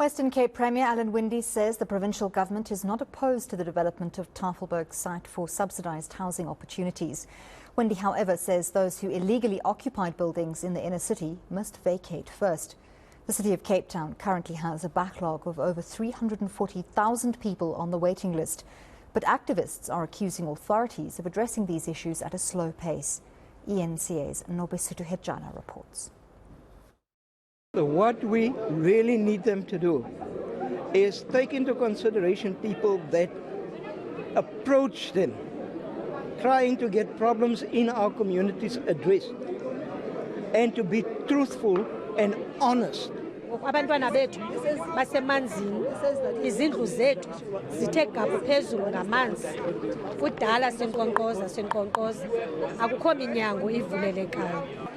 Western Cape Premier Alan Winde says the provincial government is not opposed to the development of Tafelberg site for subsidised housing opportunities. Winde, however, says those who illegally occupied buildings in the inner city must vacate first. The city of Cape Town currently has a backlog of over 340,000 people on the waiting list. But activists are accusing authorities of addressing these issues at a slow pace. eNCA's Nobesuthu Hejana reports. What we really need them to do is take into consideration people that approach them, trying to get problems in our communities addressed, and to be truthful and honest. Abantwana bethu basemanzini, izindlu zethu zithe gabhu phezulu ngamanzi, kudala senkonkoza akukho minyango ivulelekayo.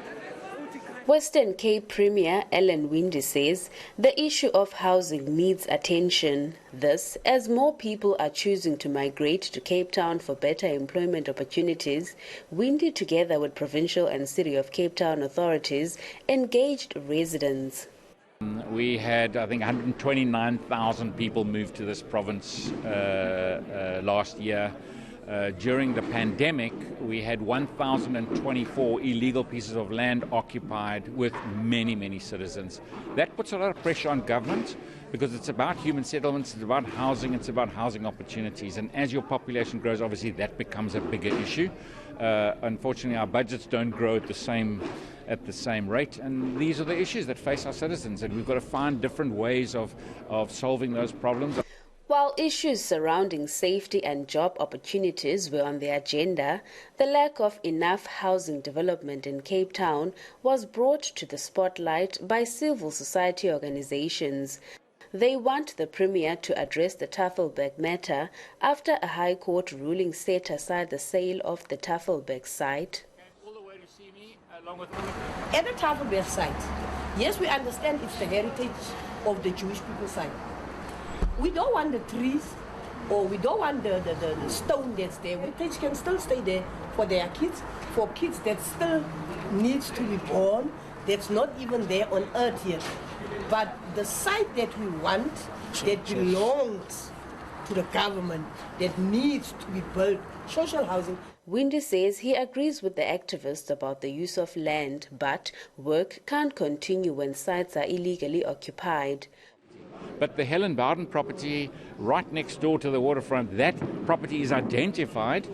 Western Cape Premier Alan Winde says the issue of housing needs attention. This, as more people are choosing to migrate to Cape Town for better employment opportunities. Winde, together with provincial and City of Cape Town authorities, engaged residents. We had, I think, 129,000 people move to this province last year. During the pandemic, we had 1,024 illegal pieces of land occupied with many, many citizens. That puts a lot of pressure on government because it's about human settlements, it's about housing, it's about housing opportunities. And as your population grows, obviously that becomes a bigger issue. Unfortunately, our budgets don't grow at the same rate, and these are the issues that face our citizens, and we've got to find different ways of solving those problems. While issues surrounding safety and job opportunities were on the agenda, the lack of enough housing development in Cape Town was brought to the spotlight by civil society organizations. They want the Premier to address the Tafelberg matter after a High Court ruling set aside the sale of the Tafelberg site. At the Tafelberg site, yes, we understand it's the heritage of the Jewish people site. We don't want the trees, or we don't want the stone that's there. Heritage can still stay there for their kids, for kids that still needs to be born, that's not even there on earth yet. But the site that we want, that belongs to the government, that needs to be built, social housing. Winde says he agrees with the activists about the use of land, but work can't continue when sites are illegally occupied. But the Helen Bowden property right next door to the waterfront, that property is identified.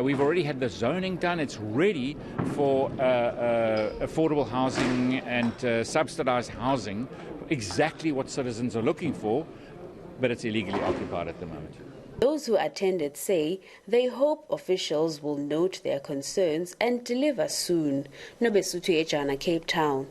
We've already had the zoning done. It's ready for affordable housing and subsidised housing, exactly what citizens are looking for, but it's illegally occupied at the moment. Those who attended say they hope officials will note their concerns and deliver soon. Nobesuthu Hejana, Cape Town.